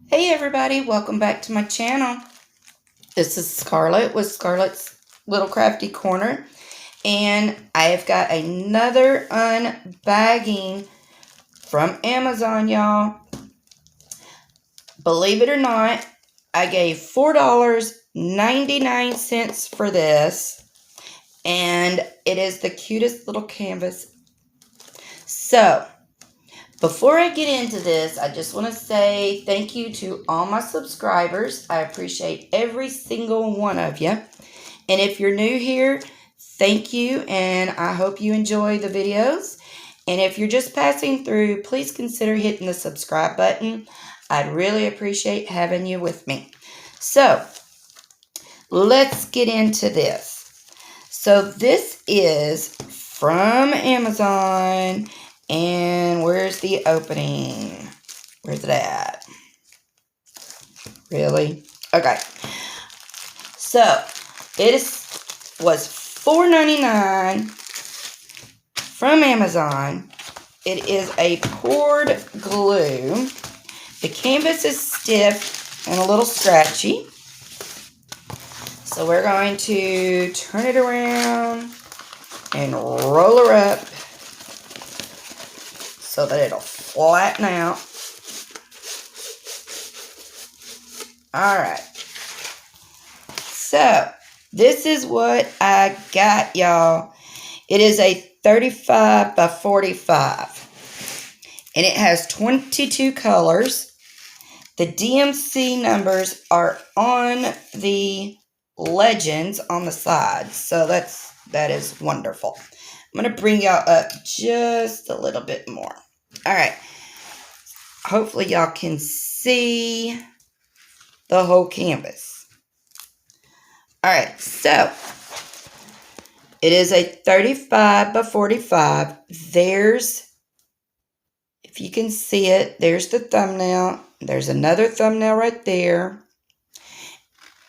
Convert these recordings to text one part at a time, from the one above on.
Hey everybody, welcome back to my channel. This is Scarlett with Scarlet's Little Crafty Corner, and I have got another unbagging from Amazon, y'all. Believe it or not, I gave $4.99 for this, and it is the cutest little canvas. So, before I get into this, I just want to say thank you to all my subscribers. I appreciate every single one of you. And if you're new here, thank you, and I hope you enjoy the videos. And if you're just passing through, please consider hitting the subscribe button. I'd really appreciate having you with me. So, let's get into this. So, this is from Amazon. And where's the opening? Where's it at? Really? Okay. So, was $4.99 from Amazon. It is a poured glue. The canvas is stiff and a little scratchy. So, we're going to turn it around and roll her up so that it'll flatten out. Alright. So, this is what I got, y'all. It is a 35 by 45. And it has 22 colors. The DMC numbers are on the legends on the sides. So, that is wonderful. I'm going to bring y'all up just a little bit more. Alright, hopefully y'all can see the whole canvas. Alright, so it is a 35 by 45. There's, if you can see it, there's the thumbnail. There's another thumbnail right there,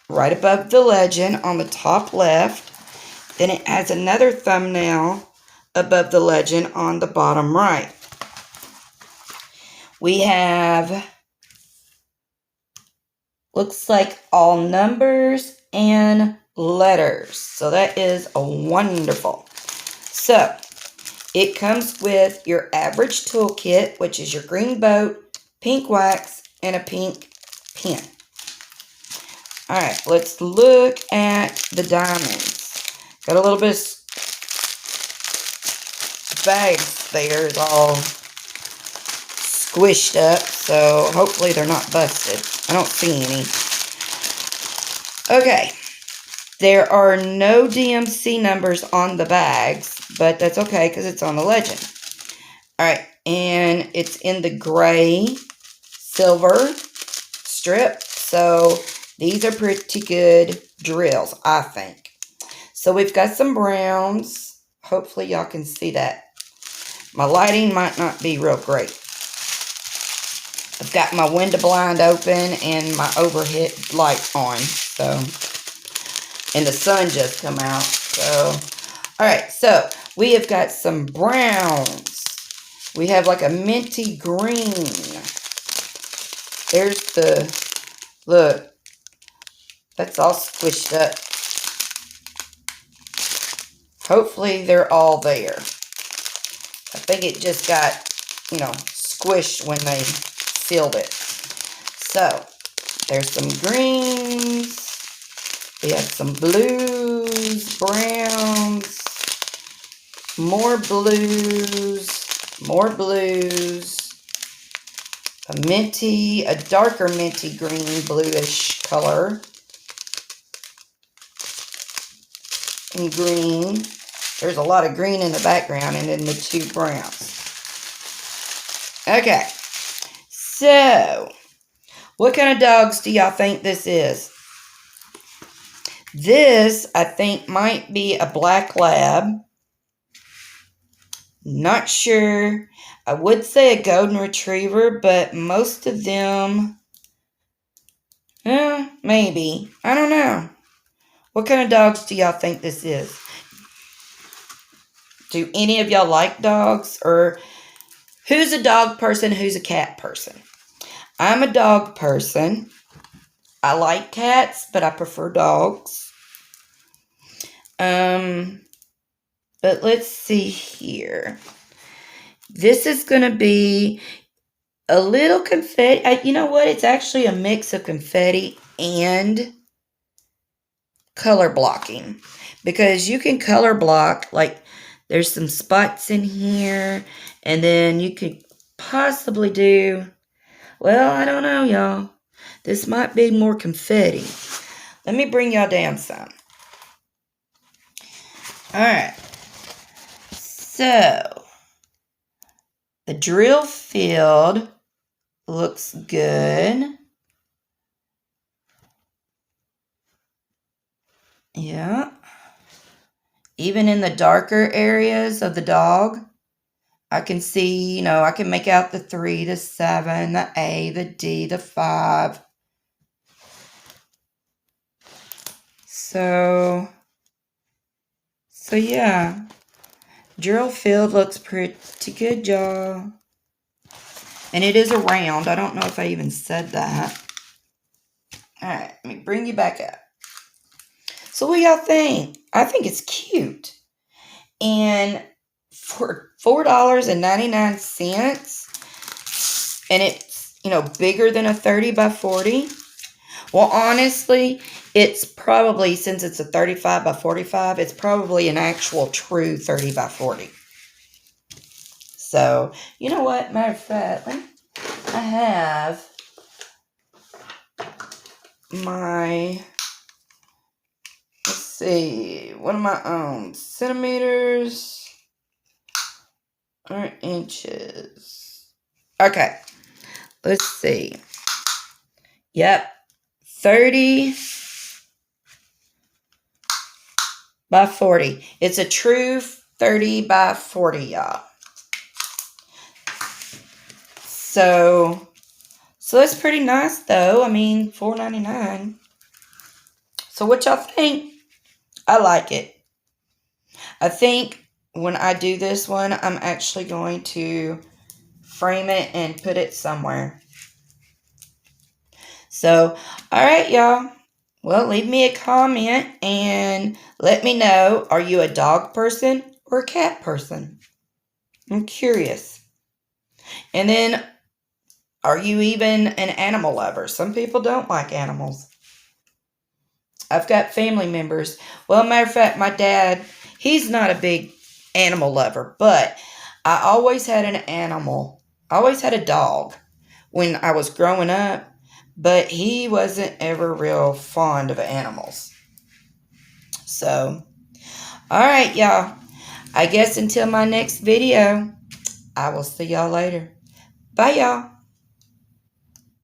right above the legend on the top left. Then it has another thumbnail above the legend on the bottom right. We have, looks like all numbers and letters. So that is wonderful. So, it comes with your average toolkit, which is your green boat, pink wax, and a pink pen. Alright, let's look at the diamonds. Got a little bit of bags there. It's all squished up, so hopefully they're not busted. I don't see any. Okay, there are no DMC numbers on the bags, but that's okay because it's on the legend. Alright, and it's in the gray silver strip, so these are pretty good drills, I think. So we've got some browns. Hopefully y'all can see that. My lighting might not be real great. I've got my window blind open and my overhead light on. So, and the sun just come out. So, alright, so we have got some browns. We have like a minty green. There's the, look, that's all squished up. Hopefully they're all there. I think it just got, squished when they sealed it. So, there's some greens. We have some blues, browns, more blues, a darker minty green, bluish color, and green. There's a lot of green in the background, and then the two browns. Okay, so what kind of dogs do y'all think this is? This, I think, might be a black lab. Not sure. I would say a golden retriever, but most of them, maybe. I don't know. What kind of dogs do y'all think this is? Do any of y'all like dogs? Or who's a dog person, who's a cat person? I'm a dog person. I like cats, but I prefer dogs. But let's see here. This is going to be a little confetti. You know what? It's actually a mix of confetti and color blocking. Because you can color block, like there's some spots in here. And then you could possibly do, well, I don't know, y'all. This might be more confetti. Let me bring y'all down some. Alright. So, the drill field looks good. Yeah. Even in the darker areas of the dog, I can see, I can make out the 3, the 7, the A, the D, the 5. So yeah. Drill field looks pretty good, y'all. And it is a round. I don't know if I even said that. Alright, let me bring you back up. So what do y'all think? I think it's cute. And for $4.99, and it's, bigger than a 30 by 40. Well, honestly, it's probably, since it's a 35 by 45, it's probably an actual true 30 by 40. So, you know what? Matter of fact, I have my, let's see, what am I on? Centimeters or inches? Okay, let's see. Yep, 30 by 40. It's a true 30 by 40, y'all. So that's pretty nice, though. I mean, $4.99. So what y'all think? I like it. I think when I do this one, I'm actually going to frame it and put it somewhere. So, all right, y'all. Well, leave me a comment and let me know, are you a dog person or a cat person? I'm curious. And then, are you even an animal lover? Some people don't like animals. I've got family members. Well, matter of fact, my dad, he's not a big animal lover, but I always had an animal. I always had a dog when I was growing up, but he wasn't ever real fond of animals. So, all right, y'all. I guess until my next video, I will see y'all later. Bye, y'all.